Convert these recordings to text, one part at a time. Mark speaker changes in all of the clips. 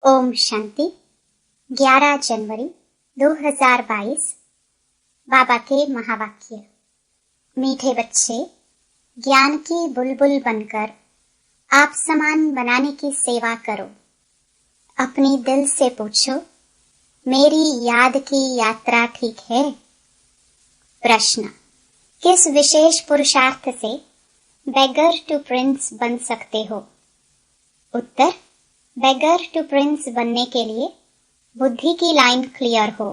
Speaker 1: ओम शांति। 11 जनवरी 2022। बाबा के महावाक्य। मीठे बच्चे, ज्ञान की बुलबुल बनकर आप समान बनाने की सेवा करो। अपनी दिल से पूछो, मेरी याद की यात्रा ठीक है? प्रश्न, किस विशेष पुरुषार्थ से बेगर टू प्रिंस बन सकते हो? उत्तर, बेगर टू प्रिंस बनने के लिए बुद्धि की लाइन क्लियर हो।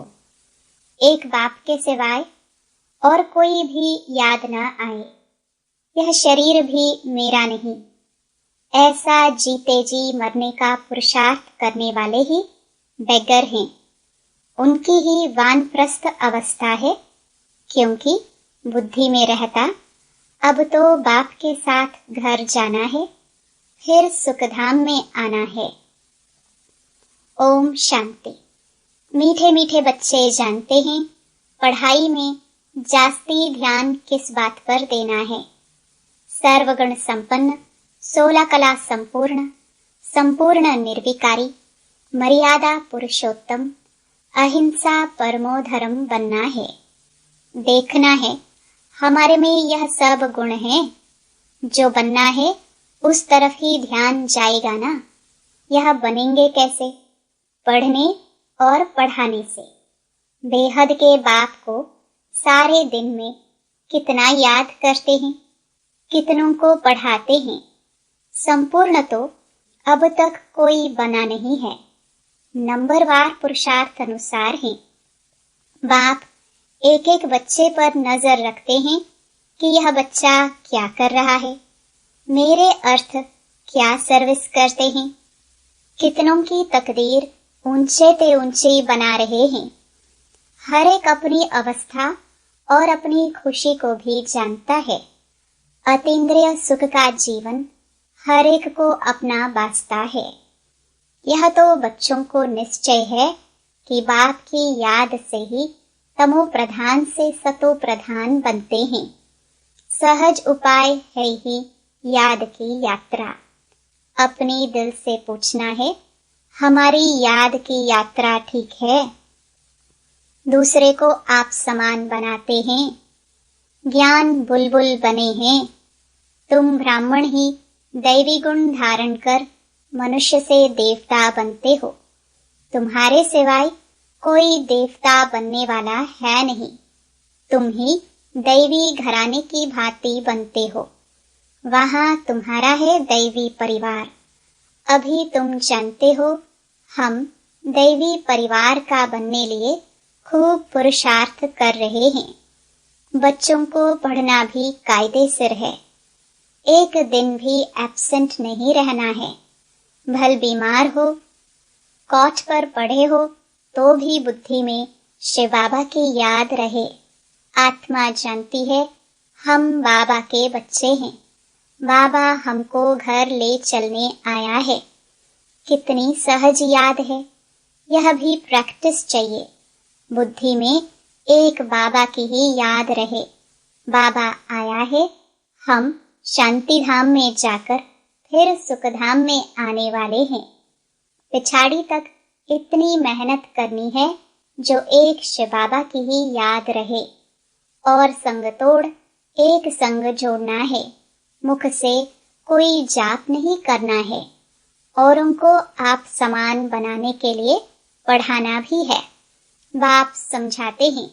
Speaker 1: एक बाप के सिवाय और कोई भी याद न आए। यह शरीर भी मेरा नहीं। ऐसा जीते जी मरने का पुरुषार्थ करने वाले ही बेगर हैं। उनकी ही वानप्रस्थ अवस्था है, क्योंकि बुद्धि में रहता अब तो बाप के साथ घर जाना है, फिर सुखधाम में आना है। ओम शांति। मीठे मीठे बच्चे जानते हैं पढ़ाई में जास्ती ध्यान किस बात पर देना है। सर्वगुण संपन्न, 16 कला संपूर्ण, संपूर्ण निर्विकारी, मर्यादा पुरुषोत्तम, अहिंसा परमो धर्म बनना है। देखना है हमारे में यह सब गुण हैं। जो बनना है उस तरफ ही ध्यान जाएगा ना। यह बनेंगे कैसे? पढ़ने और पढ़ाने से। बेहद के बाप को सारे दिन में कितना याद करते हैं, कितनों को पढ़ाते हैं। संपूर्ण तो अब तक कोई बना नहीं है। नंबरवार पुरुषार्थ अनुसार है। बाप एक एक बच्चे पर नजर रखते हैं कि यह बच्चा क्या कर रहा है, मेरे अर्थ क्या सर्विस करते हैं। कितनों की तकदीर ऊंचे ते ऊंची बना रहे हैं। हर एक अपनी अवस्था और अपनी खुशी को भी जानता है। अतीन्द्रिय सुख का जीवन हर एक को अपना वास्ता है। यह तो बच्चों को निश्चय है कि बाप की याद से ही तमो प्रधान से सतो प्रधान बनते हैं। सहज उपाय है ही याद की यात्रा। अपनी दिल से पूछना है, हमारी याद की यात्रा ठीक है? दूसरे को आप समान बनाते हैं। ज्ञान बुलबुल बने हैं। तुम ब्राह्मण ही दैवी गुण धारण कर मनुष्य से देवता बनते हो। तुम्हारे सिवाय कोई देवता बनने वाला है नहीं। तुम ही दैवी घराने की भांति बनते हो। वहां तुम्हारा है दैवी परिवार। अभी तुम जानते हो हम दैवी परिवार का बनने लिए खूब पुरुषार्थ कर रहे हैं। बच्चों को पढ़ना भी कायदे से है। एक दिन भी एब्सेंट नहीं रहना है। भल बीमार हो, कॉट पर पड़े हो तो भी बुद्धि में शिव बाबा की याद रहे। आत्मा जानती है हम बाबा के बच्चे हैं। बाबा हमको घर ले चलने आया है। कितनी सहज याद है। यह भी प्रैक्टिस चाहिए। बुद्धि में एक बाबा की ही याद रहे। बाबा आया है। हम शांति धाम में जाकर फिर सुखधाम में आने वाले हैं। पिछाड़ी तक इतनी मेहनत करनी है जो एक शिव बाबा की ही याद रहे। और संग तोड़ एक संग जोड़ना है। मुख से कोई जाप नहीं करना है। औरों को आप समान बनाने के लिए पढ़ाना भी है। बाप समझाते हैं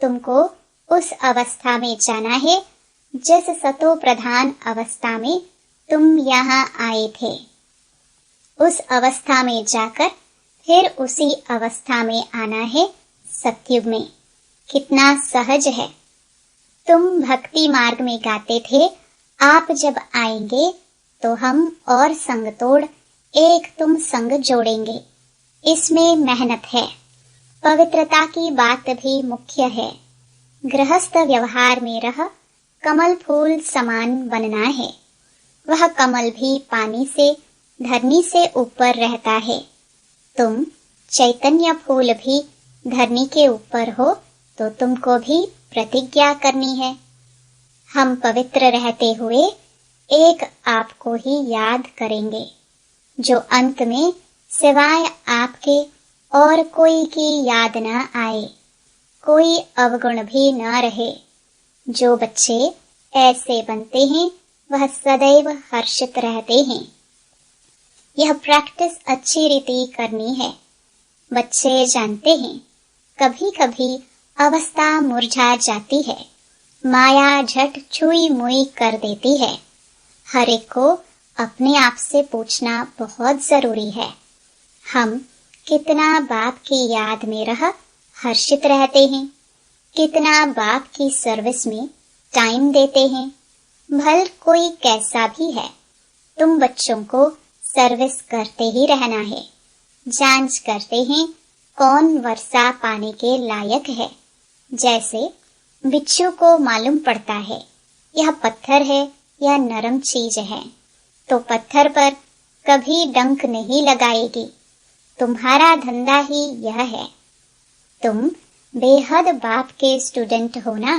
Speaker 1: तुमको उस अवस्था में जाना है जिस सतो प्रधान अवस्था में तुम यहाँ आए थे। उस अवस्था में जाकर फिर उसी अवस्था में आना है सतयुग में। कितना सहज है। तुम भक्ति मार्ग में गाते थे, आप जब आएंगे तो हम और संग तोड़ एक तुम संग जोड़ेंगे। इसमें मेहनत है। पवित्रता की बात भी मुख्य है। गृहस्थ व्यवहार में रह कमल फूल समान बनना है। वह कमल भी पानी से धरनी से ऊपर रहता है। तुम चैतन्य फूल भी धरनी के ऊपर हो तो तुमको भी प्रतिज्ञा करनी है। हम पवित्र रहते हुए एक आपको ही याद करेंगे, जो अंत में सिवाय आपके और कोई की याद न आए, कोई अवगुण भी न रहे। जो बच्चे ऐसे बनते हैं वह सदैव हर्षित रहते हैं। यह प्रैक्टिस अच्छी रीति करनी है। बच्चे जानते हैं कभी कभी अवस्था मुरझा जाती है, माया झट छुई मुई कर देती है। हर एक को अपने आप से पूछना बहुत जरूरी है, हम कितना बाप की याद में रह हर्षित रहते हैं, कितना बाप की सर्विस में टाइम देते हैं। भल कोई कैसा भी है, तुम बच्चों को सर्विस करते ही रहना है। जांच करते हैं कौन वर्षा पाने के लायक है। जैसे बिच्छू को मालूम पड़ता है यह पत्थर है या नरम चीज है, तो पत्थर पर कभी डंक नहीं लगाएगी। तुम्हारा धंधा ही यह है। तुम बेहद बाप के स्टूडेंट हो ना।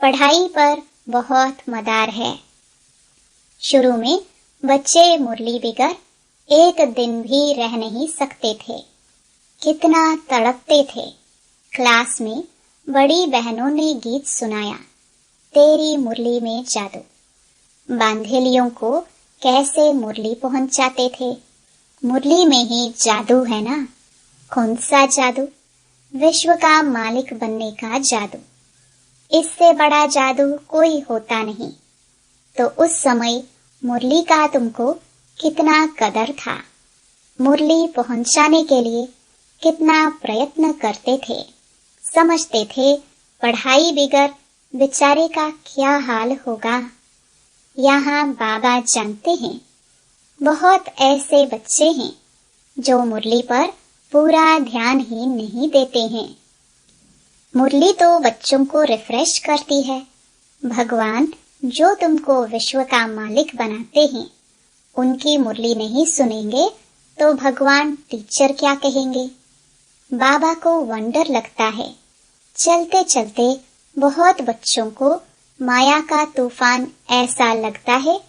Speaker 1: पढ़ाई पर बहुत मदार है। शुरू में बच्चे मुरली बिगर एक दिन भी रह नहीं सकते थे। कितना तड़पते थे। क्लास में बड़ी बहनों ने गीत सुनाया, तेरी मुरली में जादू। बांधेलियों को कैसे मुरली पहुंचाते थे। मुरली में ही जादू है ना। कौन सा जादू? विश्व का मालिक बनने का जादू। इससे बड़ा जादू कोई होता नहीं। तो उस समय मुरली का तुमको कितना कदर था। मुरली पहुंचाने के लिए कितना प्रयत्न करते थे। समझते थे पढ़ाई बिगर बेचारे का क्या हाल होगा। यहाँ बाबा जानते हैं बहुत ऐसे बच्चे हैं जो मुरली पर पूरा ध्यान ही नहीं देते हैं। मुरली तो बच्चों को रिफ्रेश करती है। भगवान जो तुमको विश्व का मालिक बनाते हैं, उनकी मुरली नहीं सुनेंगे तो भगवान टीचर क्या कहेंगे। बाबा को वंडर लगता है। चलते चलते बहुत बच्चों को माया का तूफान ऐसा लगता है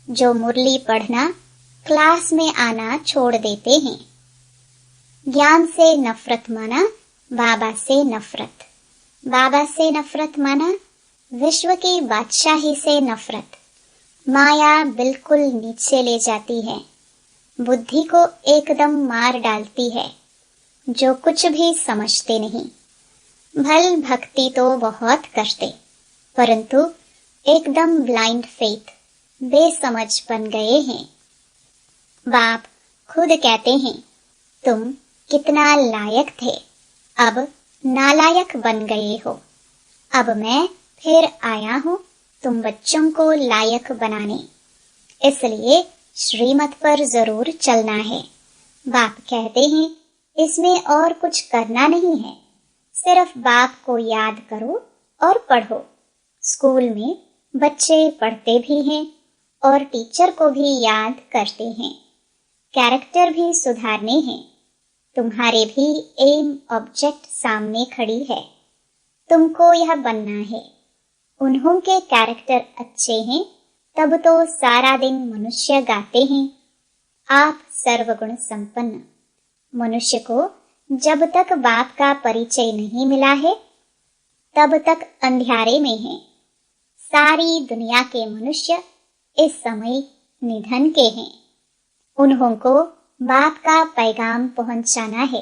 Speaker 1: जो मुरली पढ़ना, क्लास में आना छोड़ देते हैं। ज्ञान से नफरत माना, बाबा से नफरत। बाबा से नफरत माना, विश्व की बादशाही से नफरत। माया बिल्कुल नीचे ले जाती है, बुद्धि को एकदम मार डालती है। जो कुछ भी समझते नहीं। भल भक्ति तो बहुत करते, परंतु एकदम ब्लाइंड फेथ, बेसमझ बन गए हैं। बाप खुद कहते हैं तुम कितना लायक थे, अब नालायक बन गए हो। अब मैं फिर आया हूँ तुम बच्चों को लायक बनाने, इसलिए श्रीमत पर जरूर चलना है। बाप कहते हैं इसमें और कुछ करना नहीं है, सिर्फ बाप को याद करो और पढ़ो। स्कूल में बच्चे पढ़ते भी हैं और टीचर को भी याद करते हैं। कैरेक्टर भी सुधारने हैं। तुम्हारे भी एम ऑब्जेक्ट सामने खड़ी है। तुमको यह बनना है। उन्हों के कैरेक्टर अच्छे हैं तब तो सारा दिन मनुष्य गाते हैं, आप सर्वगुण संपन्न। मनुष्य को जब तक बाप का परिचय नहीं मिला है तब तक अंधियारे में है। सारी दुनिया के मनुष्य इस समय निधन के हैं। उन्हों को बाप का पैगाम पहुंचाना है।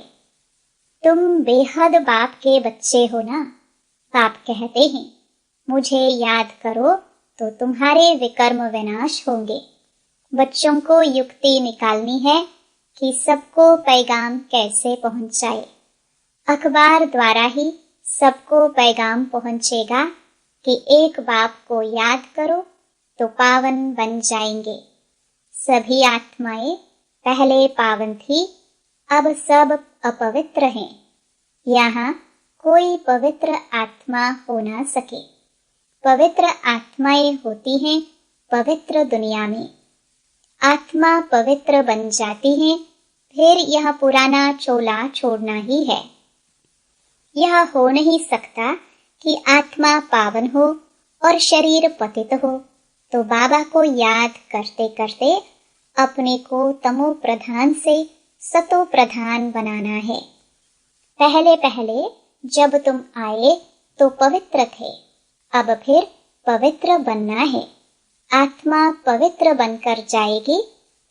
Speaker 1: तुम बेहद बाप के बच्चे हो ना। बाप कहते हैं मुझे याद करो तो तुम्हारे विकर्म विनाश होंगे। बच्चों को युक्ति निकालनी है कि सबको पैगाम कैसे पहुंचाए। अखबार द्वारा ही सबको पैगाम पहुंचेगा कि एक बाप को याद करो तो पावन बन जाएंगे। सभी आत्माएं पहले पावन थी, अब सब अपवित्र हैं। यहाँ कोई पवित्र आत्मा हो ना सके। पवित्र आत्माएं होती हैं पवित्र दुनिया में। आत्मा पवित्र बन जाती है, फिर यह पुराना चोला छोड़ना ही है। यह हो नहीं सकता कि आत्मा पावन हो और शरीर पतित हो। तो बाबा को याद करते करते अपने को तमो प्रधान से सतो प्रधान बनाना है। पहले पहले जब तुम आए तो पवित्र थे, अब फिर पवित्र बनना है। आत्मा पवित्र बनकर जाएगी,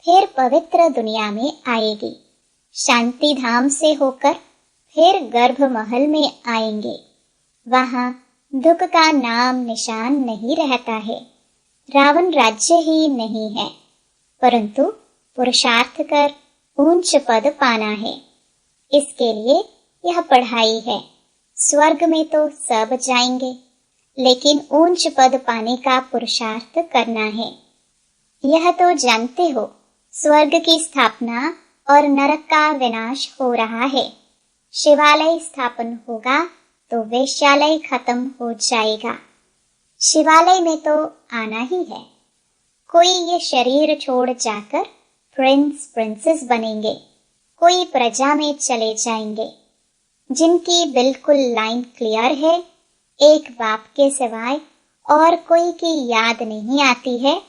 Speaker 1: फिर पवित्र दुनिया में आएगी। शांति धाम से होकर फिर गर्भ महल में आएंगे। वहां दुख का नाम निशान नहीं रहता है। रावण राज्य ही नहीं है, परंतु पुरुषार्थ कर ऊंच पद पाना है। इसके लिए यह पढ़ाई है। स्वर्ग में तो सब जाएंगे, लेकिन ऊंच पद पाने का पुरुषार्थ करना है। यह तो जानते हो, स्वर्ग की स्थापना और नरक का विनाश हो रहा है। शिवालय स्थापन होगा तो वेश्यालय खत्म हो जाएगा। शिवालय में तो आना ही है। कोई ये शरीर छोड़ जाकर प्रिंस प्रिंसेस बनेंगे, कोई प्रजा में चले जाएंगे। जिनकी बिल्कुल लाइन क्लियर है, एक बाप के सिवाय और कोई की याद नहीं आती है,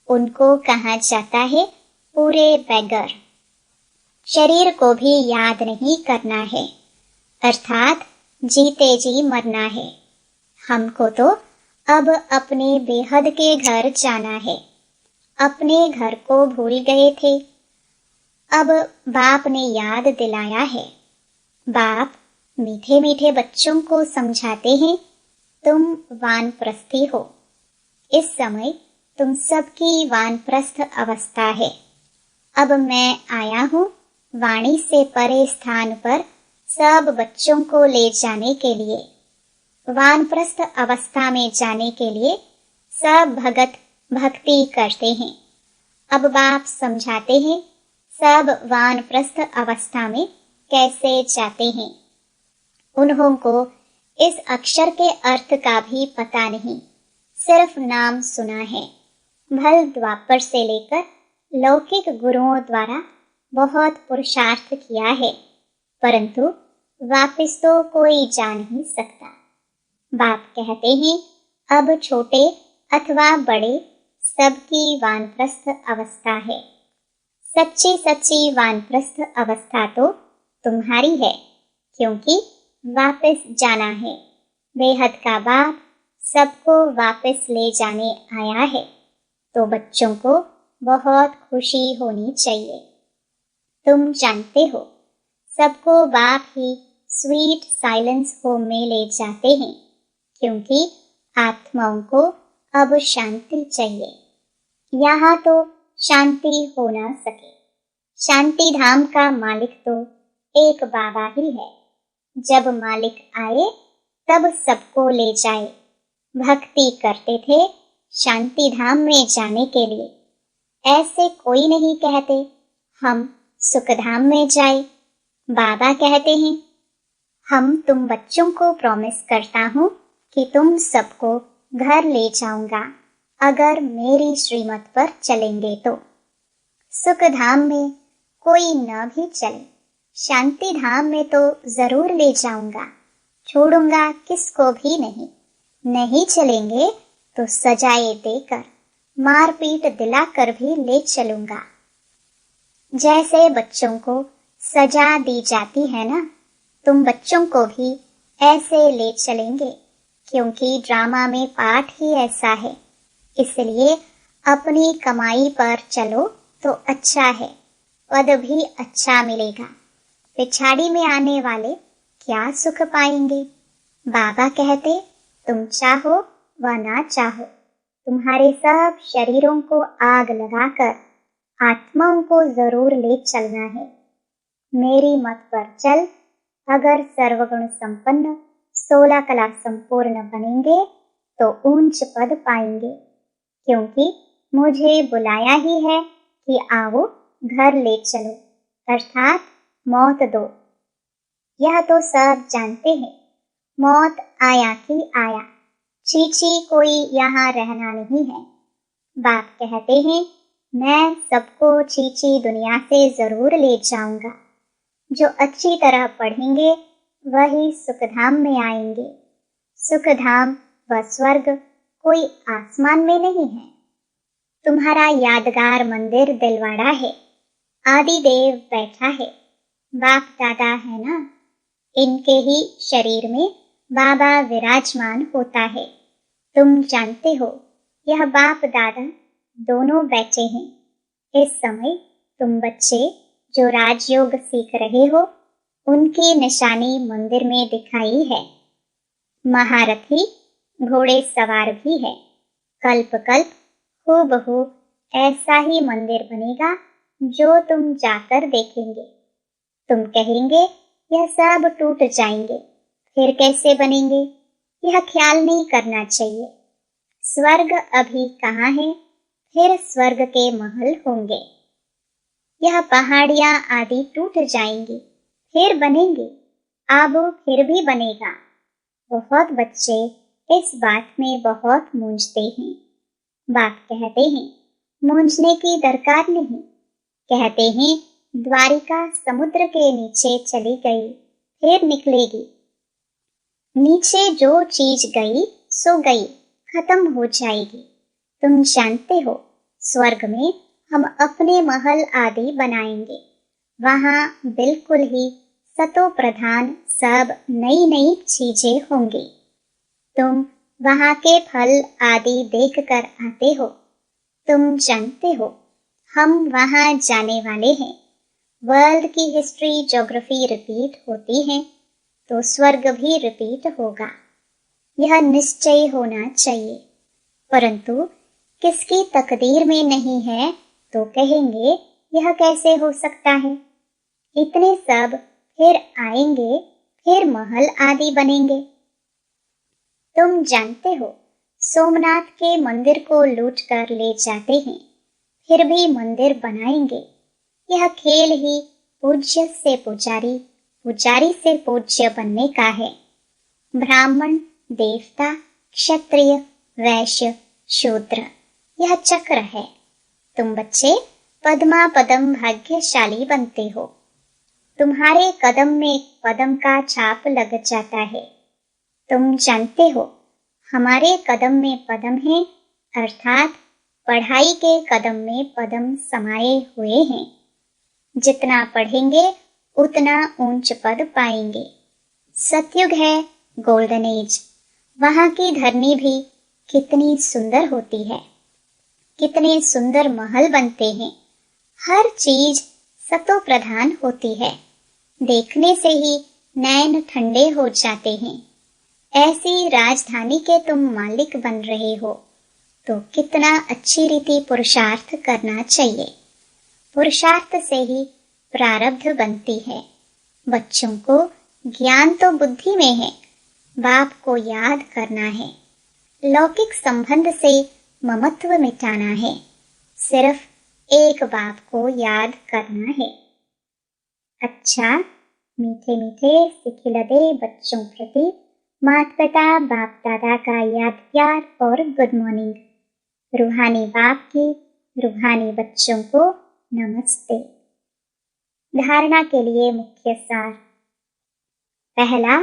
Speaker 1: उनको कहा जाता है पूरे बेगर। शरीर को भी याद नहीं करना है, अर्थात जीते जी मरना है। हमको तो अब अपने बेहद के घर जाना है। अपने घर को भूल गए थे, अब बाप ने याद दिलाया है। बाप मीठे मीठे बच्चों को समझाते हैं, तुम वानप्रस्थी हो। इस समय तुम सबकी वानप्रस्थ अवस्था है। अब मैं आया हूँ वाणी से परे स्थान पर सब बच्चों को ले जाने के लिए। वानप्रस्थ अवस्था में जाने के लिए सब भगत भक्ति करते हैं। अब बाप समझाते हैं सब वानप्रस्थ अवस्था में कैसे जाते हैं। उन्हों को इस अक्षर के अर्थ का भी पता नहीं, सिर्फ नाम सुना है। भल द्वापर से लेकर लौकिक गुरुओं द्वारा बहुत पुरुषार्थ किया है, परंतु वापस तो कोई जा नहीं सकता। बाप कहते हैं अब छोटे अथवा बड़े सबकी वानप्रस्थ अवस्था है। सच्ची सच्ची वानप्रस्थ अवस्था तो तुम्हारी है, क्योंकि वापस जाना है। बेहद का बाप सबको वापस ले जाने आया है, तो बच्चों को बहुत खुशी होनी चाहिए। तुम जानते हो, सबको बाप ही स्वीट साइलेंस होम में ले जाते हैं, क्योंकि आत्माओं को अब शांति चाहिए। यहाँ तो शांति हो ना सके। शांति धाम का मालिक तो एक बाबा ही है। जब मालिक आए तब सबको ले जाए। भक्ति करते थे शांति धाम में जाने के लिए। ऐसे कोई नहीं कहते हम सुखधाम में जाए। बाबा कहते हैं हम तुम बच्चों को प्रॉमिस करता हूँ कि तुम सबको घर ले जाऊंगा, अगर मेरी श्रीमत पर चलेंगे तो। सुखधाम में कोई न भी चले, शांति धाम में तो जरूर ले जाऊंगा। छोड़ूंगा किसको भी नहीं। नहीं चलेंगे तो सजाए देकर, मारपीट दिलाकर भी ले चलूंगा। जैसे बच्चों को सजा दी जाती है ना, तुम बच्चों को भी ऐसे ले चलेंगे, क्योंकि ड्रामा में पाठ ही ऐसा है। इसलिए अपनी कमाई पर चलो तो अच्छा है, पद भी अच्छा मिलेगा। पिछाड़ी में आने वाले क्या सुख पाएंगे। बाबा कहते तुम चाहो व ना चाहो, तुम्हारे सब शरीरों को आग लगाकर आत्माओं को जरूर ले चलना है। मेरी मत पर चल, अगर सर्वगुण संपन्न 16 कला संपूर्ण बनेंगे तो ऊंच पद पाएंगे, क्योंकि मुझे बुलाया ही है कि आओ घर ले चलो, अर्थात मौत दो। यह तो सब जानते हैं, मौत आया कि आया, चीची कोई यहाँ रहना नहीं है। बाप कहते हैं मैं सबको चीची दुनिया से जरूर ले जाऊंगा। जो अच्छी तरह पढ़ेंगे वही सुखधाम में आएंगे। सुखधाम व स्वर्ग कोई आसमान में नहीं है। तुम्हारा यादगार मंदिर दिलवाड़ा है। आदिदेव बैठा है, बाप दादा है ना, इनके ही शरीर में बाबा विराजमान होता है। तुम जानते हो, यह बाप दादा दोनों बैठे हैं। इस समय तुम बच्चे जो राजयोग सीख रहे हो, उनकी निशानी मंदिर में दिखाई है। महारथी घोड़े सवार भी है। कल्प कल्प हूबहू ऐसा ही मंदिर बनेगा जो तुम जाकर देखेंगे। तुम कहेंगे यह सब टूट जाएंगे, फिर कैसे बनेंगे? यह ख्याल नहीं करना चाहिए। स्वर्ग अभी कहाँ है, फिर स्वर्ग के महल होंगे। यह पहाड़ियां आदि टूट जाएंगी, फिर बनेंगे। अब फिर भी बनेगा। बहुत बच्चे इस बात में बहुत मूंझते हैं। बाप कहते हैं मूंझने की दरकार नहीं। कहते हैं द्वारिका समुद्र के नीचे चली गई, फिर निकलेगी। नीचे जो चीज गई सो गई, खत्म हो जाएगी। तुम जानते हो, स्वर्ग में हम अपने महल आदि बनाएंगे। वहां बिल्कुल ही सतो प्रधान सब नई नई चीजें होंगी। तुम वहां के फल आदि देखकर आते हो। तुम जानते हो, हम वहां जाने वाले हैं। वर्ल्ड की हिस्ट्री ज्योग्राफी रिपीट होती है, तो स्वर्ग भी रिपीट होगा। यह निश्चय होना चाहिए। परंतु किसकी तकदीर में नहीं है तो कहेंगे यह कैसे हो सकता है? इतने सब फिर आएंगे, फिर महल आदि बनेंगे। तुम जानते हो, सोमनाथ के मंदिर को लूट कर ले जाते हैं, फिर भी मंदिर बनाएंगे। यह खेल ही पूज्य से पुजारी, पुजारी से पूज्य बनने का है। ब्राह्मण, देवता, क्षत्रिय, वैश्य, शूद्र, यह चक्र है। तुम बच्चे पद्मा पदम भाग्यशाली बनते हो। तुम्हारे कदम में पदम का छाप लग जाता है। तुम जानते हो, हमारे कदम में पदम है, अर्थात पढ़ाई के कदम में पदम समाये हुए हैं। जितना पढ़ेंगे उतना ऊंच पद पाएंगे। सतयुग है, गोल्डन एज। वहां की धरनी भी कितनी सुंदर होती है, कितने सुंदर महल बनते हैं। हर चीज सतो प्रधान होती है। देखने से ही नैन ठंडे हो जाते हैं। ऐसी राजधानी के तुम मालिक बन रहे हो, तो कितना अच्छी रीति पुरुषार्थ करना चाहिए। पुरुषार्थ से ही प्रारब्ध बनती है। बच्चों को ज्ञान तो बुद्धि में है, बाप को याद करना है। लौकिक संबंध से ममत्व मिटाना है। सिर्फ एक बाप को याद करना है। अच्छा, मीठे मीठे सिखिलदे बच्चों प्रति माता पिता बाप दादा का याद प्यार और गुड मॉर्निंग। रूहानी बाप की रूहानी बच्चों को नमस्ते। धारणा के लिए मुख्य सार। पहला,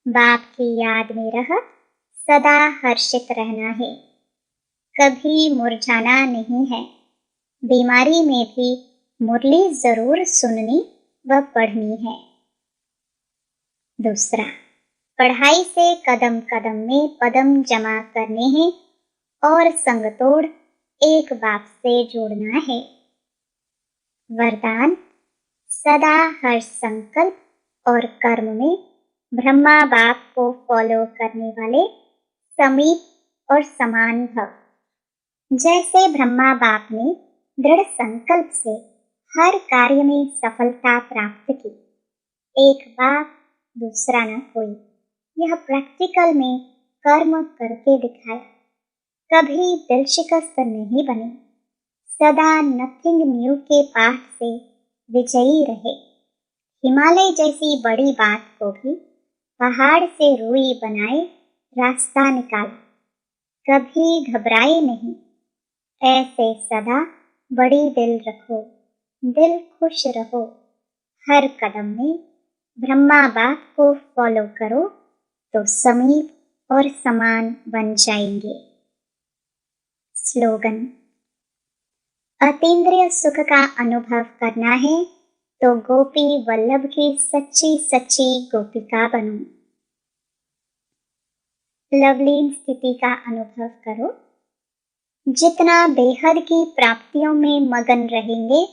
Speaker 1: बाप की याद में रह सदा हर्षित रहना है। कभी मुरझाना नहीं है। बीमारी में भी मुरली जरूर सुननी व पढ़नी है। दूसरा, पढ़ाई से कदम कदम में पदम जमा करने हैं और संगतोड़ एक बाप से जोड़ना है। वरदान, सदा हर संकल्प और कर्म में ब्रह्मा बाप को फॉलो करने वाले समीप और समान भव। जैसे ब्रह्मा बाप ने दृढ़ संकल्प से हर कार्य में सफलता प्राप्त की, एक बाप दूसरा न कोई, यह प्रैक्टिकल में कर्म करके दिखाया। कभी दिल शिकस्त नहीं बने, सदा नथिंग न्यू के पाठ से विजयी रहे। हिमालय जैसी बड़ी बात को भी पहाड़ से रुई बनाए रास्ता निकाला। कभी घबराए नहीं। ऐसे सदा बड़ी दिल रखो, दिल खुश रहो। हर कदम में ब्रह्मा बाप को फॉलो करो तो समीप और समान बन जाएंगे। स्लोगन, अतीन्द्रिय सुख का अनुभव करना है तो गोपी वल्लभ की सच्ची सच्ची गोपिका बनो। लवलीन स्थिति का अनुभव करो। जितना बेहद की प्राप्तियों में मगन रहेंगे,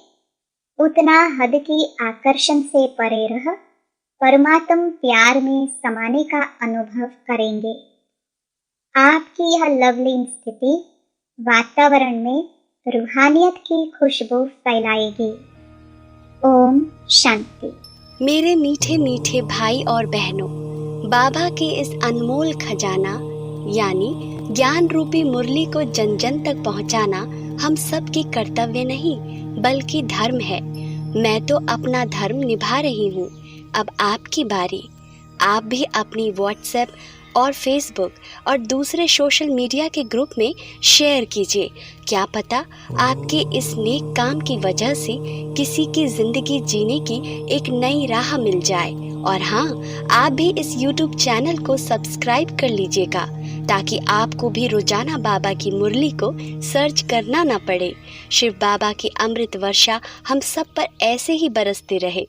Speaker 1: उतना हद की आकर्षण से परे रह परमात्म प्यार में समाने का अनुभव करेंगे। आपकी यह लवलीन स्थिति वातावरण में रूहानियत की खुशबू फैलाएगी। ओम शांति।
Speaker 2: मेरे मीठे मीठे भाई और बहनों, बाबा के इस अनमोल खजाना यानी ज्ञान रूपी मुरली को जन जन तक पहुंचाना हम सब की कर्तव्य नहीं बल्कि धर्म है। मैं तो अपना धर्म निभा रही हूँ, अब आपकी बारी। आप भी अपनी व्हाट्सएप और फेसबुक और दूसरे सोशल मीडिया के ग्रुप में शेयर कीजिए। क्या पता आपके इस नेक काम की वजह से किसी की जिंदगी जीने की एक नई राह मिल जाए। और हाँ, आप भी इस YouTube चैनल को सब्सक्राइब कर लीजिएगा ताकि आपको भी रोजाना बाबा की मुरली को सर्च करना ना पड़े। शिव बाबा की अमृत वर्षा हम सब पर ऐसे ही बरसते रहे।